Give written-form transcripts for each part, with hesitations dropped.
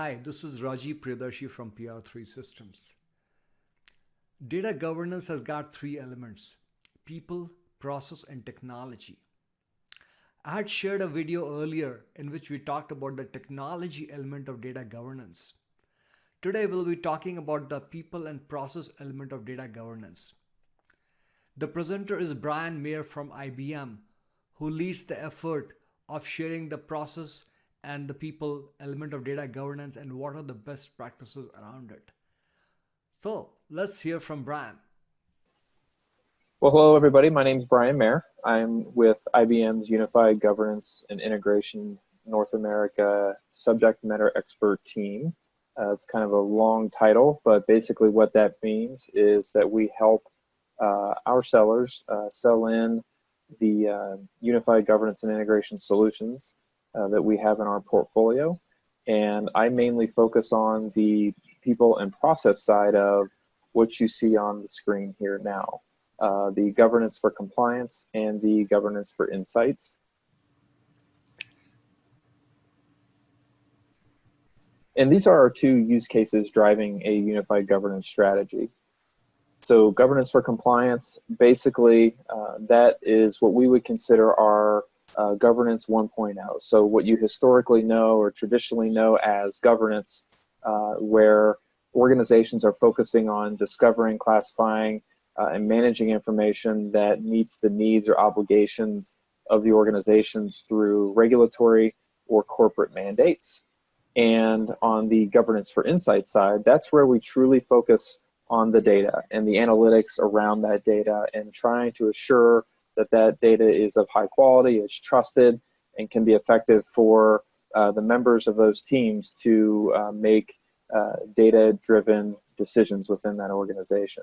Hi, this is Rajiv Priyadarshi from PR3 Systems. Data governance has got three elements: people, process, and technology. I had shared a video earlier in which we talked about the technology element of data governance. Today we'll be talking about the people and process element of data governance. The presenter is Brian Mayer from IBM, who leads the effort of sharing the process and the people element of data governance and what are the best practices around it. So let's hear from Brian. Well, hello, everybody. My name is Brian Mayer. I'm with IBM's Unified Governance and Integration North America subject matter expert team. It's kind of a long title, but basically what that means is that we help our sellers sell in the unified governance and integration solutions that we have in our portfolio. And I mainly focus on the people and process side of what you see on the screen here now. The governance for compliance and the governance for insights. And these are our two use cases driving a unified governance strategy. So governance for compliance, basically that is what we would consider our governance 1.0. So what you historically know or traditionally know as governance, where organizations are focusing on discovering, classifying, and managing information that meets the needs or obligations of the organizations through regulatory or corporate mandates. And on the governance for insight side, that's where we truly focus on the data and the analytics around that data and trying to assure that that data is of high quality, is trusted, and can be effective for the members of those teams to make data-driven decisions within that organization.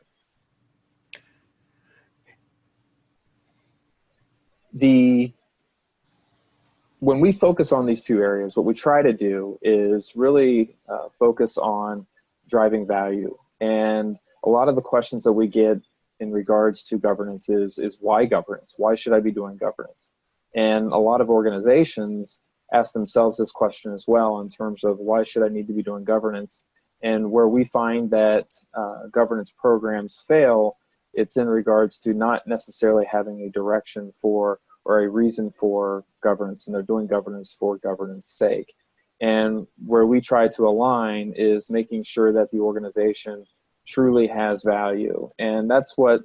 When we focus on these two areas, what we try to do is really focus on driving value. And a lot of the questions that we get in regards to governance is why governance? Why should I be doing governance? And a lot of organizations ask themselves this question as well in terms of why should I need to be doing governance? And where we find that governance programs fail, it's in regards to not necessarily having a direction for or a reason for governance, and they're doing governance for governance sake. And where we try to align is making sure that the organization truly has value. And that's what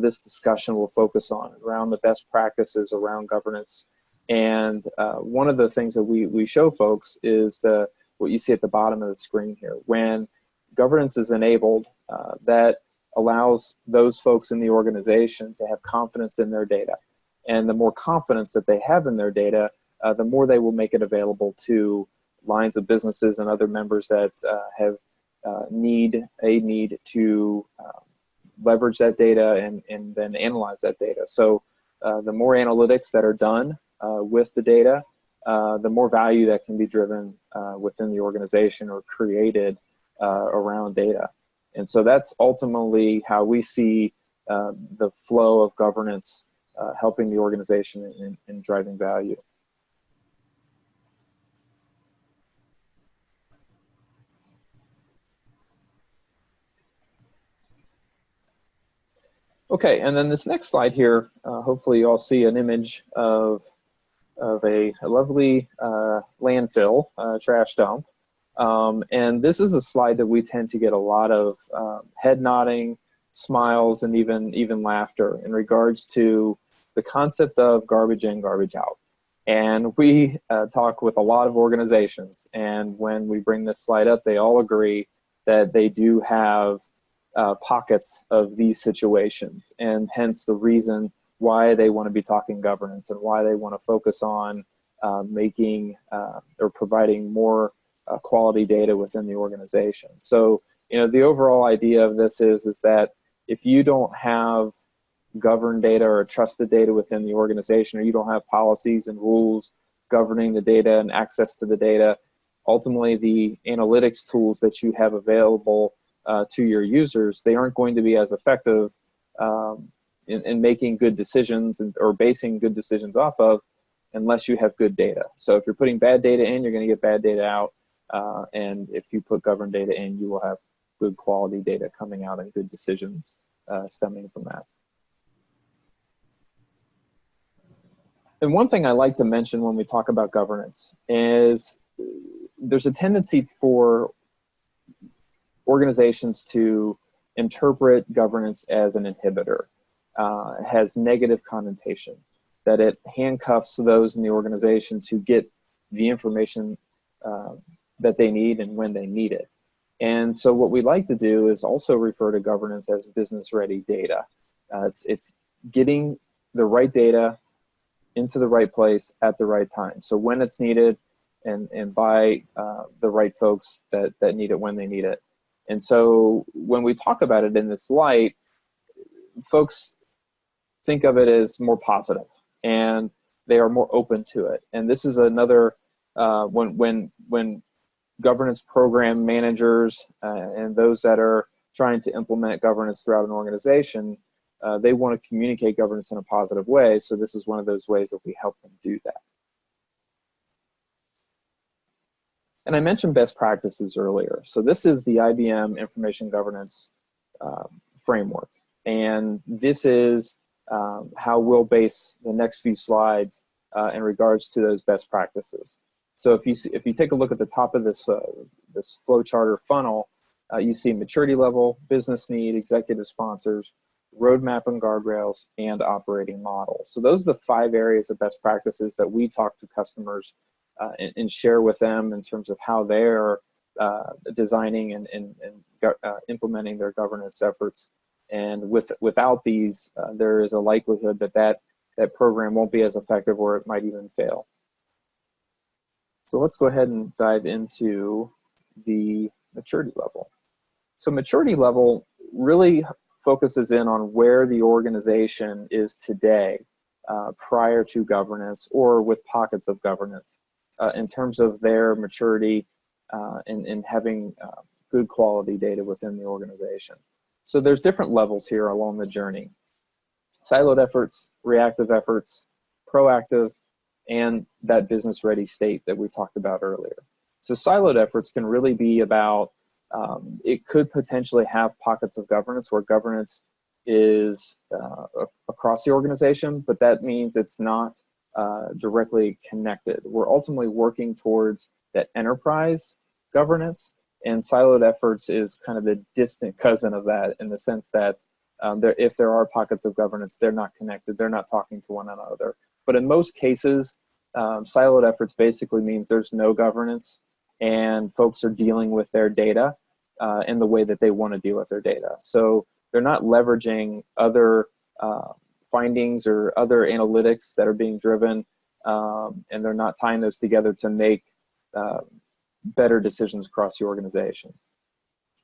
this discussion will focus on, around the best practices around governance. And one of the things that we show folks is what you see at the bottom of the screen here. When governance is enabled, that allows those folks in the organization to have confidence in their data. And the more confidence that they have in their data, the more they will make it available to lines of businesses and other members that have need to leverage that data and then analyze that data. So the more analytics that are done with the data, the more value that can be driven within the organization or created around data. And so that's ultimately how we see the flow of governance helping the organization in driving value. Okay, and then this next slide here, hopefully you all see an image of a lovely landfill, trash dump. And this is a slide that we tend to get a lot of head nodding, smiles, and even laughter in regards to the concept of garbage in, garbage out. And we talk with a lot of organizations, and when we bring this slide up, they all agree that they do have pockets of these situations, and hence the reason why they want to be talking governance and why they want to focus on making or providing more quality data within the organization. So, you know, the overall idea of this is that if you don't have governed data or trusted data within the organization, or you don't have policies and rules governing the data and access to the data, ultimately the analytics tools that you have available to your users, they aren't going to be as effective in making good decisions or basing good decisions off of unless you have good data. So if you're putting bad data in, you're going to get bad data out. And if you put governed data in, you will have good quality data coming out and good decisions stemming from that. And one thing I like to mention when we talk about governance is there's a tendency for organizations to interpret governance as an inhibitor. It has negative connotation, that it handcuffs those in the organization to get the information that they need and when they need it. And so what we like to do is also refer to governance as business-ready data. It's getting the right data into the right place at the right time. So when it's needed and by the right folks that need it when they need it. And so when we talk about it in this light, folks think of it as more positive and they are more open to it. And this is another, when governance program managers and those that are trying to implement governance throughout an organization, they want to communicate governance in a positive way. So this is one of those ways that we help them do that. And I mentioned best practices earlier. So this is the IBM Information Governance framework. And this is how we'll base the next few slides in regards to those best practices. So if you take a look at the top of this flowchart or funnel, you see maturity level, business need, executive sponsors, roadmap and guardrails, and operating model. So those are the 5 areas of best practices that we talk to customers and share with them in terms of how they're designing and implementing their governance efforts. And without these, there is a likelihood that program won't be as effective, or it might even fail. So let's go ahead and dive into the maturity level. So maturity level really focuses in on where the organization is today prior to governance or with pockets of governance in terms of their maturity and having good quality data within the organization. So there's different levels here along the journey. Siloed efforts, reactive efforts, proactive, and that business-ready state that we talked about earlier. So siloed efforts can really be about, it could potentially have pockets of governance where governance is across the organization, but that means it's not directly connected. We're ultimately working towards that enterprise governance, and siloed efforts is kind of the distant cousin of that, in the sense that if there are pockets of governance, they're not connected, they're not talking to one another. But in most cases, siloed efforts basically means there's no governance and folks are dealing with their data in the way that they want to deal with their data. So they're not leveraging other findings or other analytics that are being driven, and they're not tying those together to make better decisions across the organization.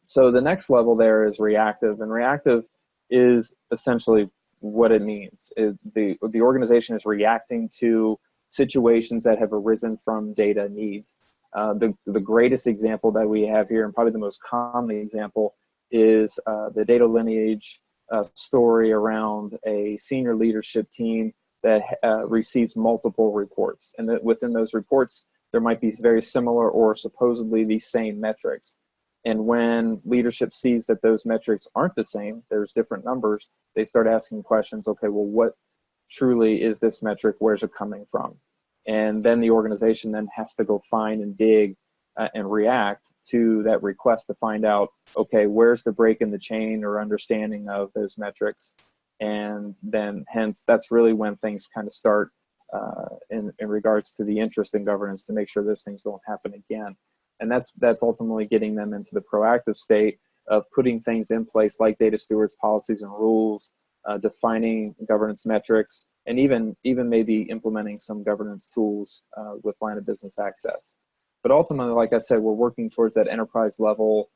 So the next level there is reactive, and reactive is essentially what it means. The organization is reacting to situations that have arisen from data needs. The greatest example that we have here, and probably the most common example, is the data lineage story around a senior leadership team that receives multiple reports. And that within those reports, there might be very similar or supposedly the same metrics. And when leadership sees that those metrics aren't the same, there's different numbers, they start asking questions, okay, well, what truly is this metric? Where's it coming from? And then the organization then has to go find and dig and react to that request to find out, okay, where's the break in the chain or understanding of those metrics? And then hence, that's really when things kind of start in regards to the interest in governance, to make sure those things don't happen again. And that's ultimately getting them into the proactive state of putting things in place like data stewards, policies, and rules, defining governance metrics, and even maybe implementing some governance tools with line of business access. But ultimately, like I said, we're working towards that enterprise level,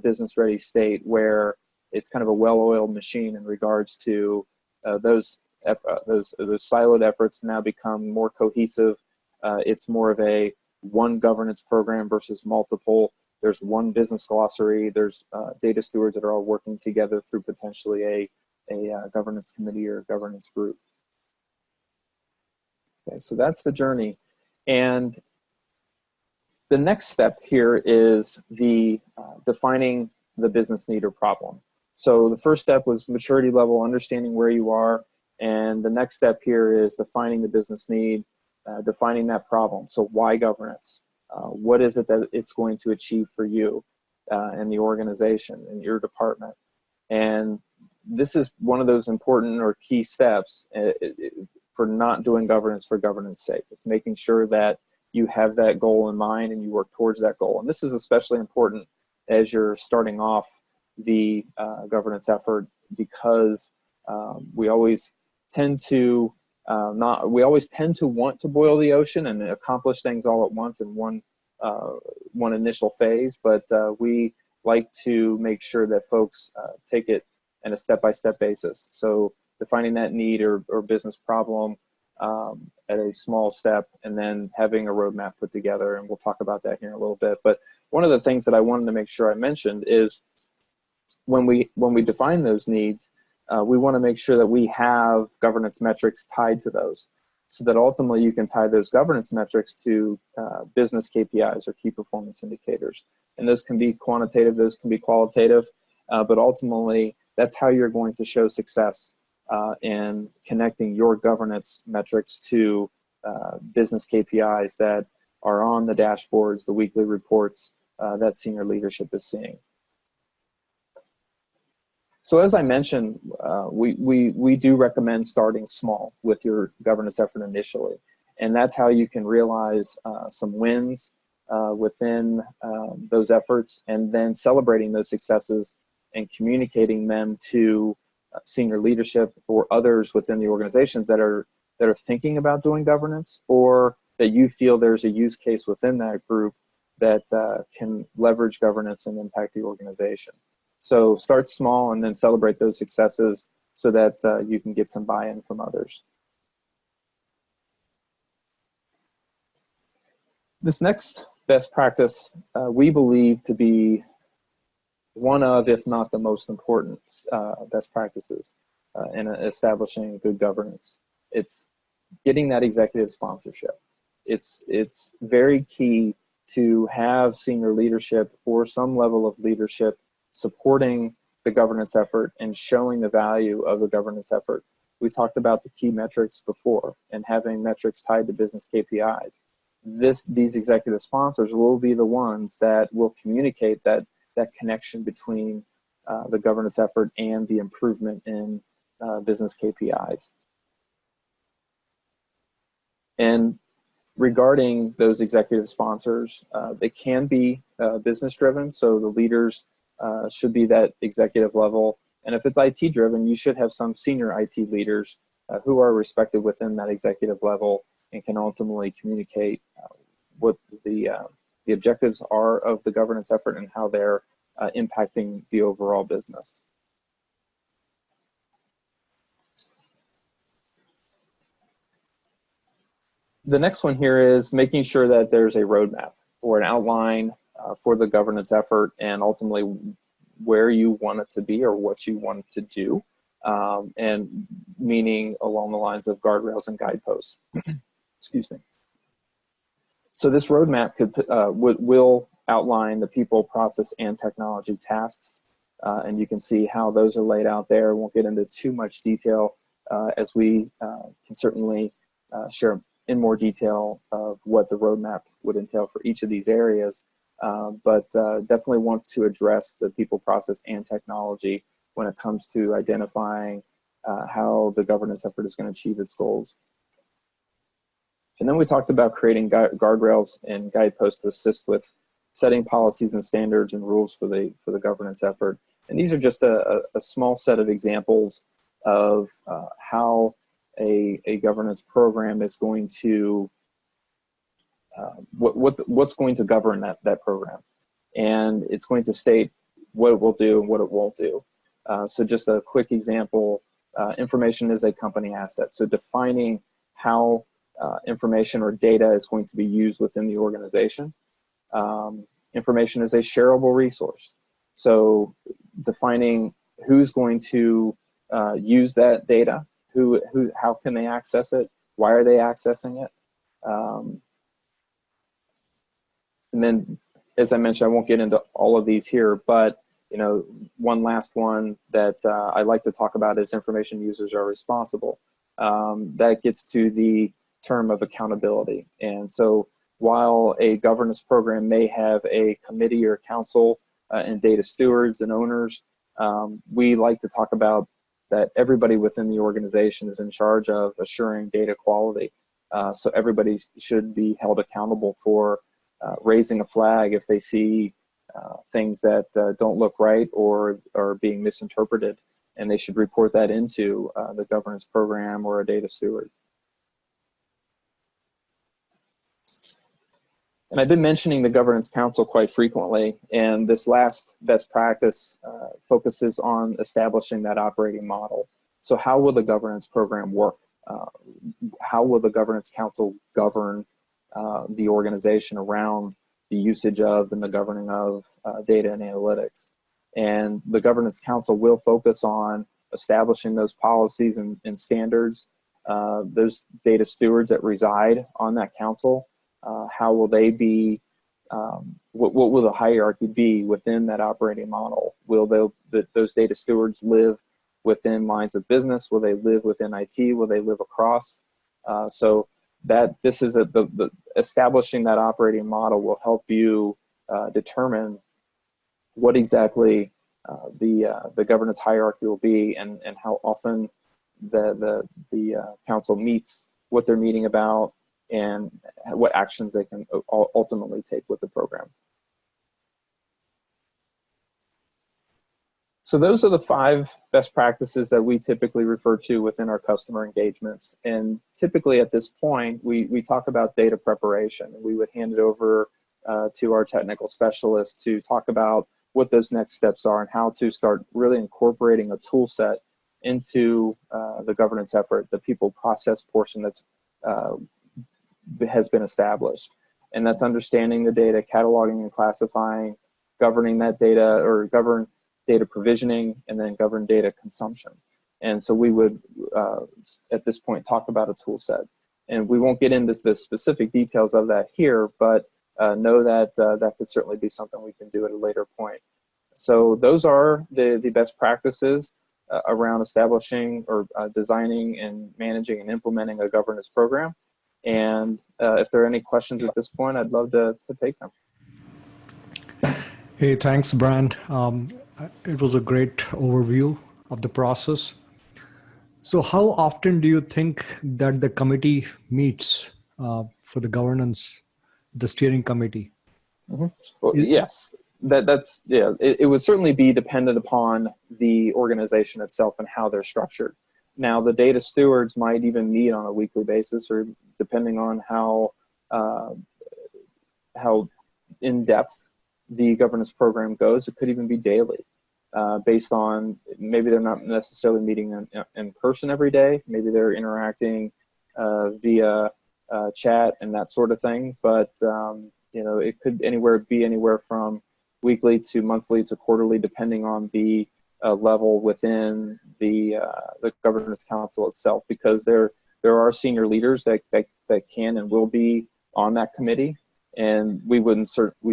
business ready state where it's kind of a well-oiled machine in regards to those siloed efforts now become more cohesive. It's more of a one governance program versus multiple. There's one business glossary. There's data stewards that are all working together through potentially a governance committee or governance group. Okay, so that's the journey. And The next step here is the defining the business need or problem. So the first step was maturity level, understanding where you are, and the next step here is defining the business need, defining that problem. So why governance? What is it that it's going to achieve for you and the organization and your department? And this is one of those important or key steps for not doing governance for governance sake. It's making sure that you have that goal in mind and you work towards that goal. And this is especially important as you're starting off the governance effort, because we always tend to want to boil the ocean and accomplish things all at once in one initial phase, but we like to make sure that folks take it in a step-by-step basis. So defining that need or business problem at a small step, and then having a roadmap put together, and we'll talk about that here in a little bit. But one of the things that I wanted to make sure I mentioned is when we define those needs, we want to make sure that we have governance metrics tied to those, so that ultimately you can tie those governance metrics to business KPIs or key performance indicators. And those can be quantitative, those can be qualitative, but ultimately that's how you're going to show success in connecting your governance metrics to business KPIs that are on the dashboards, the weekly reports that senior leadership is seeing. So as I mentioned, we do recommend starting small with your governance effort initially. And that's how you can realize some wins within those efforts, and then celebrating those successes and communicating them to senior leadership or others within the organizations that are thinking about doing governance, or that you feel there's a use case within that group that can leverage governance and impact the organization. So start small and then celebrate those successes so that you can get some buy-in from others. This next best practice we believe to be one of, if not the most important best practices in establishing good governance. It's getting that executive sponsorship. It's very key to have senior leadership or some level of leadership supporting the governance effort and showing the value of the governance effort. We talked about the key metrics before and having metrics tied to business KPIs. These executive sponsors will be the ones that will communicate that connection between the governance effort and the improvement in business KPIs. And regarding those executive sponsors, they can be business driven, so the leaders should be that executive level. And if it's IT driven, you should have some senior IT leaders who are respected within that executive level and can ultimately communicate what the objectives are of the governance effort and how they're impacting the overall business. The next one here is making sure that there's a roadmap or an outline for the governance effort, and ultimately where you want it to be or what you want it to do, and meaning along the lines of guardrails and guideposts. Excuse me. So this roadmap will outline the people, process, and technology tasks, and you can see how those are laid out there. Won't get into too much detail as we can certainly share in more detail of what the roadmap would entail for each of these areas, but definitely want to address the people, process, and technology when it comes to identifying how the governance effort is going to achieve its goals. And then we talked about creating guardrails and guideposts to assist with setting policies and standards and rules for the governance effort. And these are just a small set of examples of how a governance program is going to what's going to govern that program, and it's going to state what it will do and what it won't do. So just a quick example: information is a company asset. So defining how information or data is going to be used within the organization. Information is a shareable resource. So defining who's going to use that data, how can they access it, why are they accessing it. And then, as I mentioned, I won't get into all of these here, but one last one that I like to talk about is information users are responsible. That gets to the term of accountability. And so while a governance program may have a committee or council and data stewards and owners, we like to talk about that everybody within the organization is in charge of assuring data quality. So everybody should be held accountable for raising a flag if they see things that don't look right or are being misinterpreted, and they should report that into the governance program or a data steward. And I've been mentioning the Governance Council quite frequently, and this last best practice focuses on establishing that operating model. So how will the governance program work? How will the Governance Council govern the organization around the usage of and the governing of data and analytics? And the Governance Council will focus on establishing those policies and standards. There's data stewards that reside on that council. How will they be, what will the hierarchy be within that operating model? Will those data stewards live within lines of business? Will they live within IT? Will they live across? So that this is the establishing that operating model will help you determine what exactly the governance hierarchy will be, and how often the council meets, what they're meeting about, and what actions they can ultimately take with the program. So those are the 5 best practices that we typically refer to within our customer engagements. And typically at this point, we talk about data preparation. We would hand it over to our technical specialists to talk about what those next steps are and how to start really incorporating a tool set into the governance effort, the people process portion that's has been established. And that's understanding the data, cataloging and classifying, governing that data, or govern data provisioning, and then govern data consumption. And so we would, at this point, talk about a tool set. And we won't get into the specific details of that here, but know that that could certainly be something we can do at a later point. So those are the best practices around establishing or designing and managing and implementing a governance program. And if there are any questions at this point, I'd love to take them. Hey, thanks, Brand. It was a great overview of the process. So how often do you think that the committee meets for the governance, the steering committee? Mm-hmm. Well, yes, that's yeah. It would certainly be dependent upon the organization itself and how they're structured. Now, the data stewards might even meet on a weekly basis, or depending on how in depth the governance program goes, it could even be daily, based on maybe they're not necessarily meeting in person every day. Maybe they're interacting via chat and that sort of thing. But it could be anywhere from weekly to monthly to quarterly, depending on the level within the governance council itself, because there are senior leaders that can and will be on that committee, and we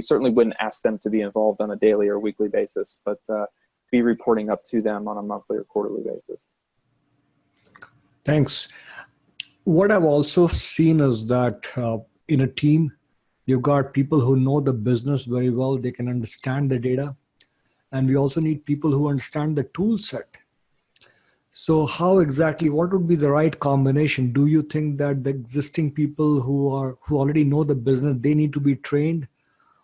certainly wouldn't ask them to be involved on a daily or weekly basis, but be reporting up to them on a monthly or quarterly basis. Thanks. What I've also seen is that in a team, you've got people who know the business very well. They can understand the data. And we also need people who understand the tool set. So what would be the right combination? Do you think that the existing people who already know the business, they need to be trained?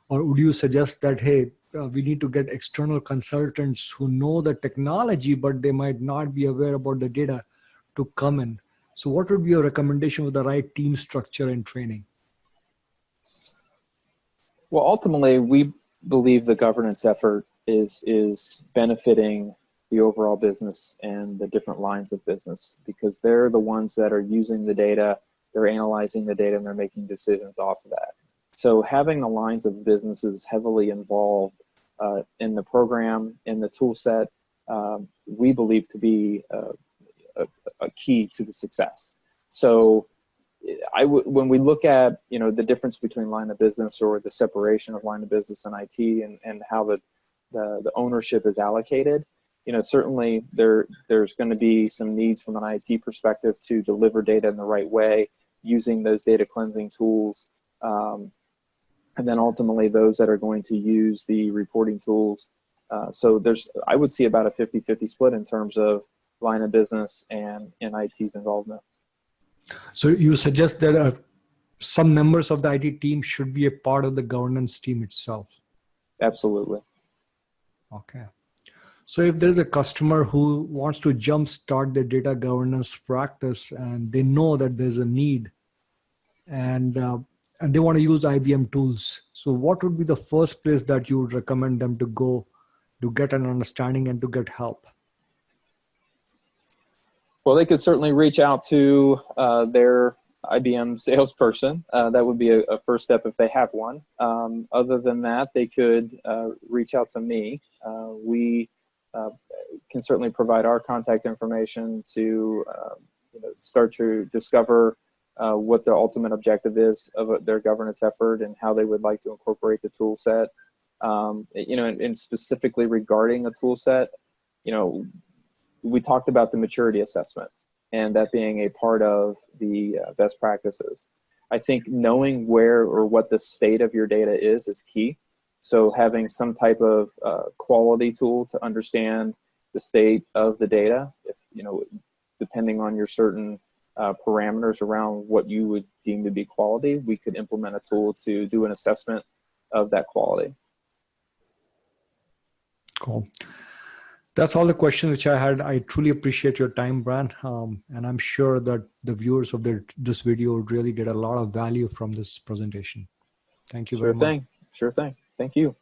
Or would you suggest that, hey, we need to get external consultants who know the technology, but they might not be aware about the data to come in? So what would be your recommendation for the right team structure and training? Well, ultimately, we believe the governance effort is benefiting the overall business and the different lines of business, because they're the ones that are using the data, they're analyzing the data, and they're making decisions off of that. So having the lines of businesses heavily involved in the program, in the tool set, we believe to be a key to the success. So when we look at, the difference between line of business or the separation of line of business and IT, and how the ownership is allocated, certainly there's going to be some needs from an IT perspective to deliver data in the right way, using those data cleansing tools, and then ultimately those that are going to use the reporting tools. So I would see about a 50-50 split in terms of line of business and IT's involvement. So you suggest that some members of the IT team should be a part of the governance team itself? Absolutely. Okay. So if there's a customer who wants to jumpstart their data governance practice and they know that there's a need, and they want to use IBM tools, so what would be the first place that you would recommend them to go to get an understanding and to get help? Well, they could certainly reach out to their IBM salesperson. That would be a first step if they have one. Other than that, they could reach out to me. We can certainly provide our contact information to start to discover what the ultimate objective is of their governance effort and how they would like to incorporate the tool set. And specifically regarding a tool set, we talked about the maturity assessment and that being a part of the best practices. I think knowing where or what the state of your data is key. So having some type of quality tool to understand the state of the data, if depending on your certain parameters around what you would deem to be quality, we could implement a tool to do an assessment of that quality. Cool. That's all the questions which I had. I truly appreciate your time, Brian. And I'm sure that the viewers of this video would really get a lot of value from this presentation. Thank you very much. Sure thing. Thank you.